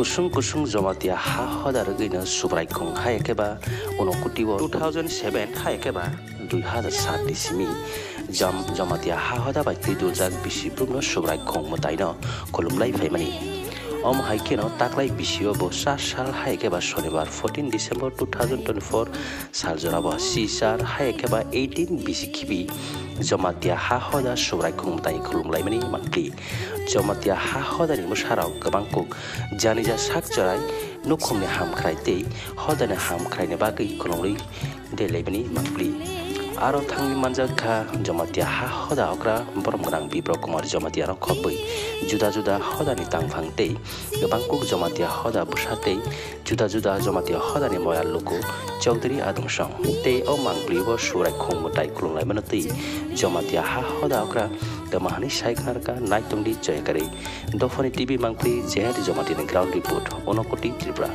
kusung kusung jamatia ha hodar gina subrai khong hai keba onokuti 2007 hai keba 2007 disimi jamatia ha hoda bai tidujak bisipurno subrai khong motaino kolumlai phaimani om haikeno taklai bisio bo sal hai keba shonibar 14 December 2024 sal jorabo sisar hai keba 18 bisikhibi jamatia ha hoda subrai khong motai kolumlai mani mangli jamatia ha hoda ni musharau gabangkuk janija sak jarai nukhumni hamkhrai tei hodane hamkhrai ne bagai kolumlai delebani mangli aro thangni manjakha jamatia ha hoda okra borom grang bibrok kumar jamatia ro khobui juda juda hoda ni tangphang tei gabangkuk jamatia hoda busatei juda juda jamatia hoda ni moyal luku chaudhary adungsong tei o mangli bo surai khongmutai kulunglai manati jamatia ha hoda okra gamahani saikharka naitongdi joykari dofani tv mangli jehat jamatia ni ground report onokoti tripura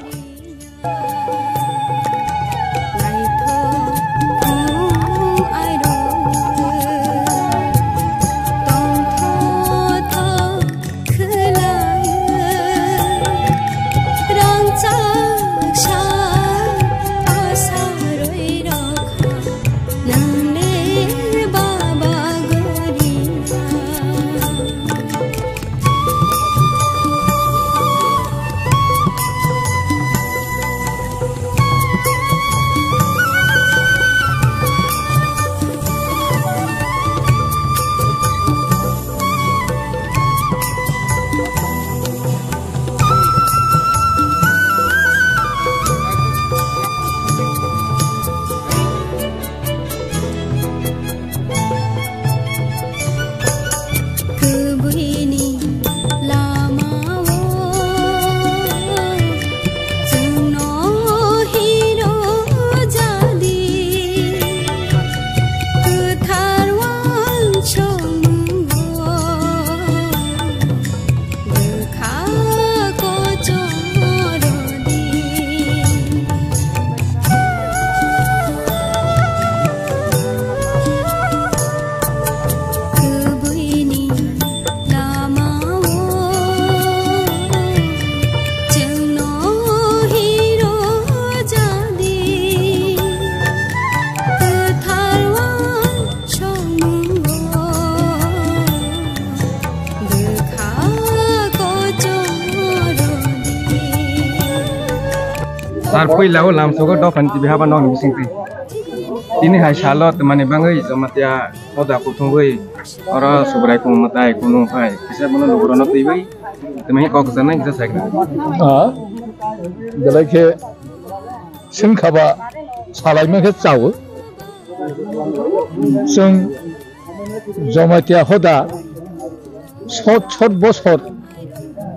Sarpui lau lam sogo do fanti biha ban non bisingti ini hai salot mane bangai jamatia oda kuthungoi ora subrai kong matai kunung phai kisa bono logorono tibai temai kok sana kisa saikna dalai ke singkhaba salai me ke chau sing jamatia hoda shot bosor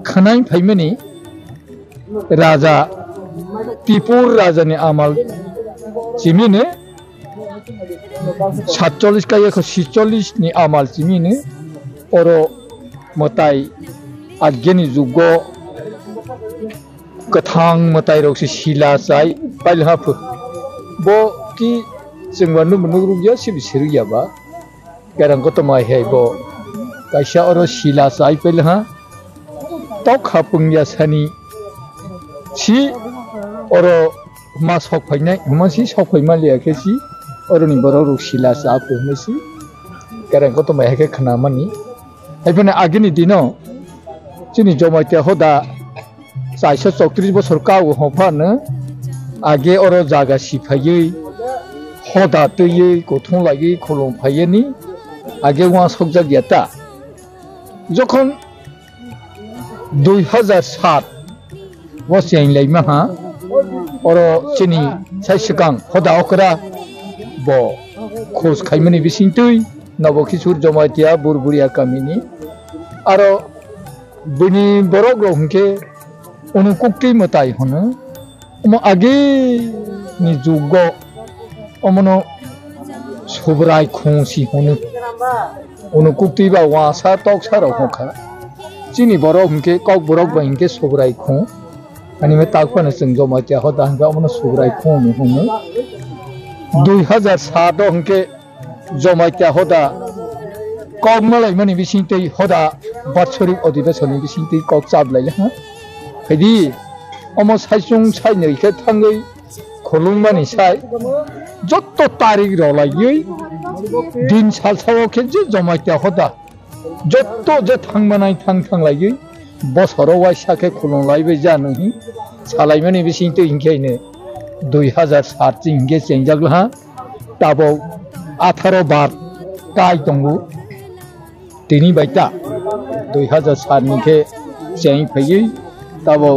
khanai phaimani raja Tipur Raja ni amal cimine 47 kaya ko 46 ni amal cimine oro motai ageni jugo kathang motai roksi sila sai palha phu bo ki singwanu munugru ya sibisiru ya ba karang ko to mai hai bo kaisa oro sila sai palha tok khapung ya sani si oro mas hok phainai masi sok phaima liake si oro ni boro ruksila sa phnesi karang ko to mai hake khana mani aibone agini dino chini jomatia hoda 434 bosor ka hofan age oro jaga siphayei hoda tei kothong lagi kholong phayeni age wa sokja gyata jokhon 2007 wasiang laima ha oro chini saisakang hoda okra bo khos khaimani bisingtui nabo kisur jamatia burburia kamini aro bini borok rohke onu kukki matai hono omo age ni jugo omono subrai khonsi hono onu kukti ba wasa tok saro hokha chini borok hke kok borok ba hke subrai khon ani me takpana sing jamatia hoda hanga omono subrai khon hono 2007 hke jamatia hoda kok malai mani bisingtei hoda batsori odibesoni bisingtei kok chablai ha Jadi, omo saisung sai nei ke thangai khulungmani sai jotto tarik ro lagi din sal sawo ke je jamaita hoda jotto je thangmanai thang lagi bosoro wai sake khulung laibe janahi salaimani bising to ingke ne 2007 ingke chengjagla tabo 18 bar kai tongu tini baita 2007 ni ke cheng phai tabo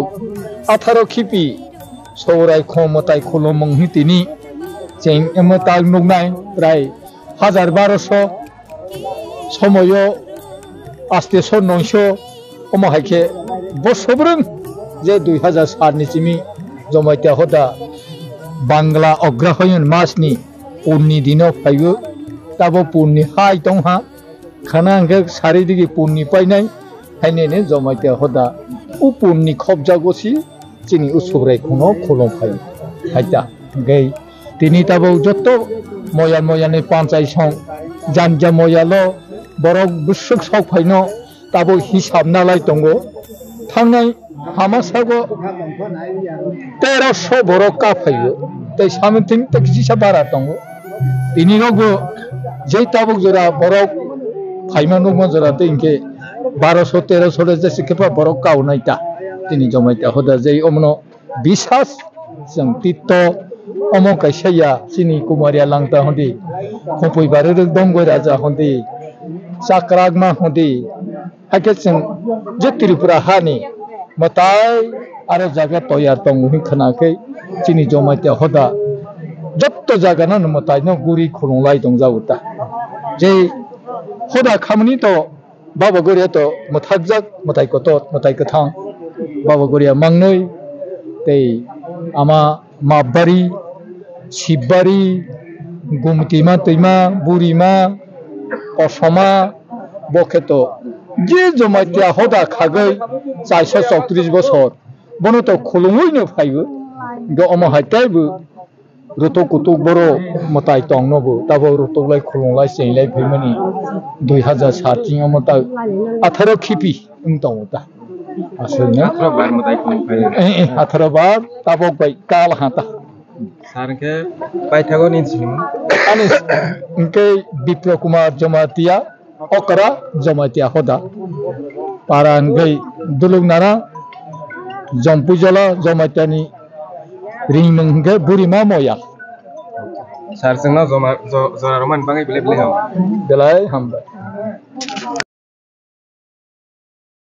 18 khipi Sorai khomatai khulomong hi tini cheng emata nugnai prai 1200 somoyo aste so 900 omo haike bosobrung je 2007 ni chimi jomaita hoda bangla ograhoyon masni punni dino phaigo tabo punni hai tongha khana angke saridigi punni painai haine ne jomaita hoda u punni khobjagosi Cini usubrai kuno kolom pai, haja, gay. Tini tabo joto moyan ni pancai song, janja moyalo, borok busuk sok pai no, tabo hisab nalai tongo, tangai hamasago, teraso borok ka pai yo, te samanting te kisi sabara tongo. Tini nogo, jai tabo jora borok, pai manuk jora te inke, 1200-1300 le jesi kepa borok ka unaita. Tini jomaita hoda jai omno bisas jang tito omo kaisaya sini kumaria langta hondi khopoi baruk dongoi raja hondi sakragma hondi haketseng je tripura hani matai aro jaga toyar tongu khana ke sini jomaita hoda jotto jaga na matai no guri khulunglai dongjauta jai hoda khamni to baba gori to mathajak matai kotot matai kathang Baba Goria Mangnoi, Tei Ama Mabari, Shibari, Gumtima Tima, Burima, Osama, Boketo, Je Jomatia Hoda Kagai, Saisa Soctris Bosor, Bonoto Kulumuino Five, Go Omo Hatabu, Ruto Kutuk Boro, Motai Tong Nobu, Tabo Ruto like Kulungai Saint Lake Pimani, 2007 Omota, Ataro Kipi, Untonta. Asalnya bar mutai khulung pai 18 bar tabok bai kal hata sarke paithago ni chim ani inke Bipro Kumar Jamatia okra Jamatia hoda paran gai dulung nara jampujala Jamatiani ringmung ge burima moya sar sengna zora roman bangai bele bele belai hamba